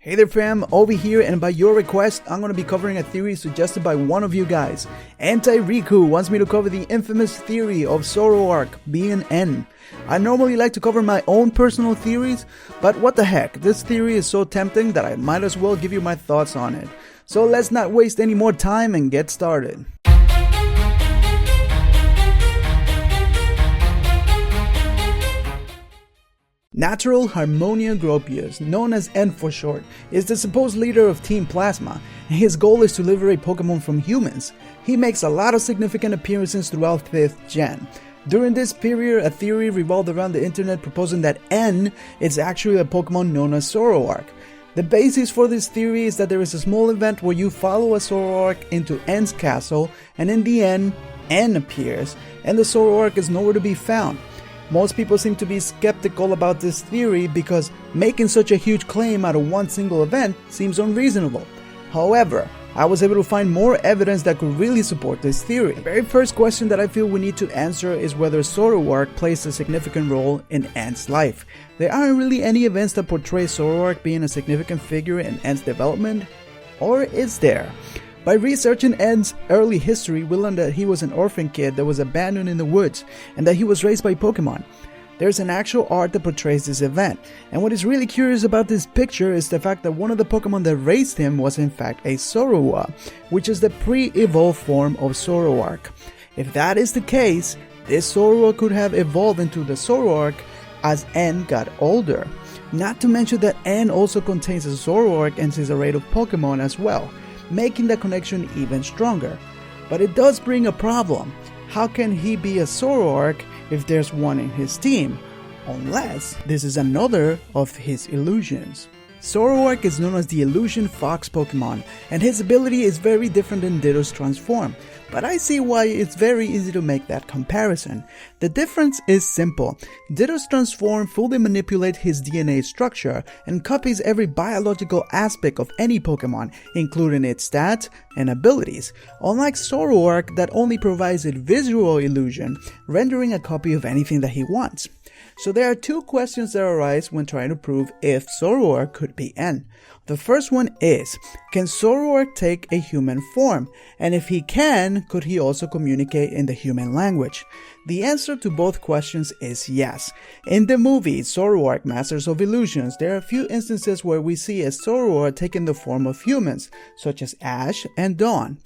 Hey there fam, over here, and by your request, I'm going to be covering a theory suggested by one of you guys. Anti-Riku wants me to cover the infamous theory of Zoroark being N. I normally like to cover my own personal theories, but what the heck, this theory is so tempting that I might as well give you my thoughts on it. So let's not waste any more time and get started. Natural Harmonia Gropius, known as N for short, is the supposed leader of Team Plasma, and his goal is to liberate Pokemon from humans. He makes a lot of significant appearances throughout 5th gen. During this period, a theory revolved around the internet proposing that N is actually a Pokemon known as Zoroark. The basis for this theory is that there is a small event where you follow a Zoroark into N's castle, and in the end, N appears, and the Zoroark is nowhere to be found. Most people seem to be skeptical about this theory because making such a huge claim out of one single event seems unreasonable. However, I was able to find more evidence that could really support this theory. The very first question that I feel we need to answer is whether Zoroark plays a significant role in N's life. There aren't really any events that portray Zoroark being a significant figure in N's development, or is there? By researching N's early history, we learned that he was an orphan kid that was abandoned in the woods and that he was raised by Pokemon. There's an actual art that portrays this event, and what is really curious about this picture is the fact that one of the Pokemon that raised him was in fact a Zorua, which is the pre-evolved form of Zoroark. If that is the case, this Zorua could have evolved into the Zoroark as N got older. Not to mention that N also contains a Zoroark and his array of Pokemon as well, making the connection even stronger. But it does bring a problem. How can he be a Zoroark if there's one in his team? Unless this is another of his illusions. Zoroark is known as the Illusion Fox Pokemon, and his ability is very different than Ditto's transform, but I see why it's very easy to make that comparison. The difference is simple. Ditto's transform fully manipulates his DNA structure and copies every biological aspect of any Pokemon, including its stats and abilities, unlike Zoroark that only provides a visual illusion, rendering a copy of anything that he wants. So there are two questions that arise when trying to prove if Zoroark could be N. The first one is, can Zoroark take a human form? And if he can, could he also communicate in the human language? The answer to both questions is yes. In the movie Zoroark Masters of Illusions, there are a few instances where we see a Zoroark taking the form of humans, such as Ash and Dawn.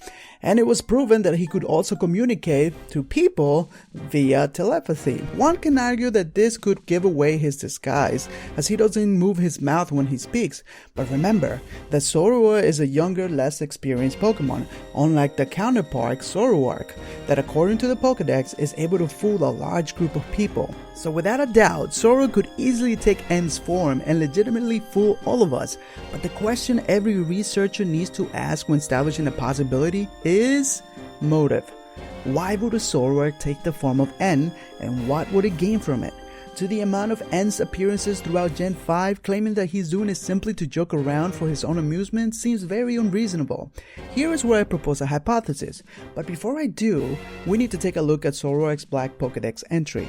And it was proven that he could also communicate to people via telepathy. One can argue that this could give away his disguise, as he doesn't move his mouth when he speaks. But remember that Zorua is a younger, less experienced Pokemon, unlike the counterpart Zoroark, that according to the Pokedex is able to fool a large group of people. So without a doubt, Zoro could easily take N's form and legitimately fool all of us. But the question every researcher needs to ask when establishing a possibility is motive. Why would a Zoroark take the form of N, and what would it gain from it? To the amount of N's appearances throughout Gen 5, claiming that he's doing it simply to joke around for his own amusement seems very unreasonable. Here is where I propose a hypothesis, but before I do, we need to take a look at Zoroark's Black Pokedex entry.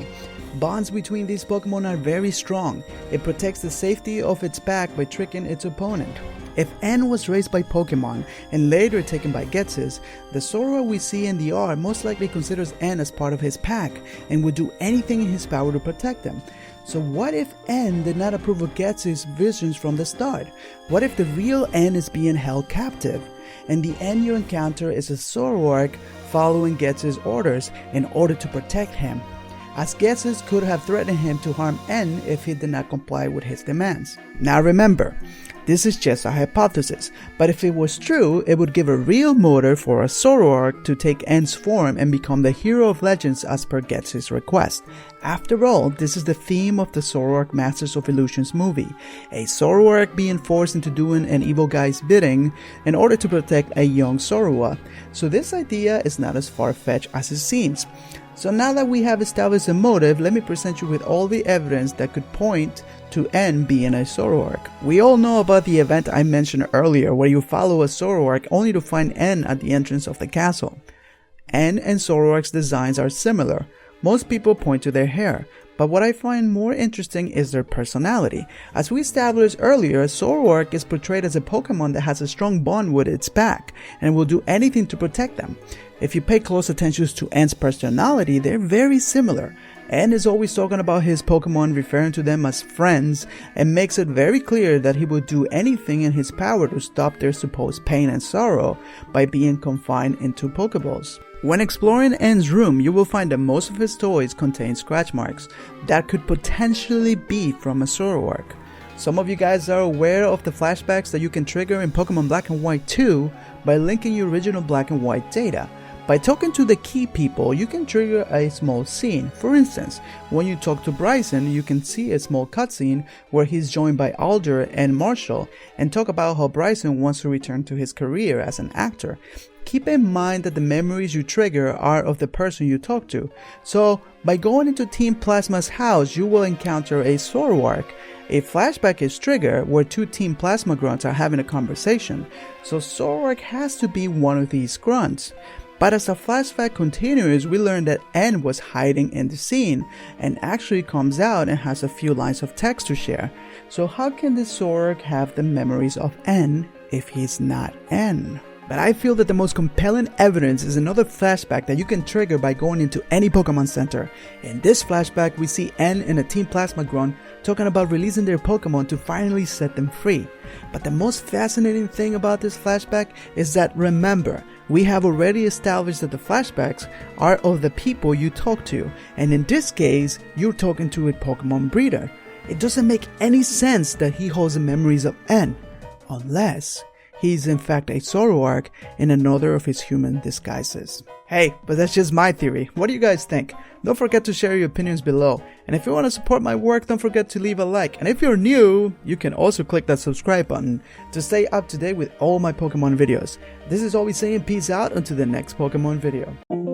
Bonds between these Pokemon are very strong. It protects the safety of its pack by tricking its opponent. If N was raised by Pokemon and later taken by Ghetsis, the Zorua we see in the art most likely considers N as part of his pack and would do anything in his power to protect them. So what if N did not approve of Ghetsis' visions from the start? What if the real N is being held captive, and the N you encounter is a Zoroark following Ghetsis' orders in order to protect him, as Ghetsis could have threatened him to harm N if he did not comply with his demands. Now remember, this is just a hypothesis, but if it was true, it would give a real motive for a Zoroark to take N's form and become the hero of legends as per Ghetsis' request. After all, this is the theme of the Zoroark Masters of Illusions movie, a Zoroark being forced into doing an evil guy's bidding in order to protect a young Zorua, so this idea is not as far-fetched as it seems. So now that we have established a motive, let me present you with all the evidence that could point to N being a Zoroark. We all know about the event I mentioned earlier where you follow a Zoroark only to find N at the entrance of the castle. N and Zoroark's designs are similar. Most people point to their hair, But what I find more interesting is their personality. As we established earlier, Zoroark is portrayed as a Pokemon that has a strong bond with its pack and will do anything to protect them. If you pay close attention to N's personality, they're very similar. N is always talking about his Pokemon, referring to them as friends, and makes it very clear that he would do anything in his power to stop their supposed pain and sorrow by being confined into Pokeballs. When exploring N's room, you will find that most of his toys contain scratch marks that could potentially be from a Zoroark. Some of you guys are aware of the flashbacks that you can trigger in Pokemon Black and White 2 by linking your original Black and White data. By talking to the key people, you can trigger a small scene. For instance, when you talk to Bryson, you can see a small cutscene where he's joined by Alder and Marshall and talk about how Bryson wants to return to his career as an actor. Keep in mind that the memories you trigger are of the person you talk to. So, by going into Team Plasma's house, you will encounter a Zoroark. A flashback is triggered where two Team Plasma grunts are having a conversation. So Zoroark has to be one of these grunts. But as the flashback continues, we learn that N was hiding in the scene and actually comes out and has a few lines of text to share. So how can this Zoroark have the memories of N if he's not N? But I feel that the most compelling evidence is another flashback that you can trigger by going into any Pokemon Center. In this flashback, we see N and a Team Plasma Grunt talking about releasing their Pokemon to finally set them free. But the most fascinating thing about this flashback is that, remember, we have already established that the flashbacks are of the people you talk to, and in this case, you're talking to a Pokemon breeder. It doesn't make any sense that he holds the memories of N, unless he's in fact a Zoroark in another of his human disguises. Hey, but that's just my theory. What do you guys think? Don't forget to share your opinions below. And if you want to support my work, don't forget to leave a like. And if you're new, you can also click that subscribe button to stay up to date with all my Pokemon videos. This is always saying peace out until the next Pokemon video.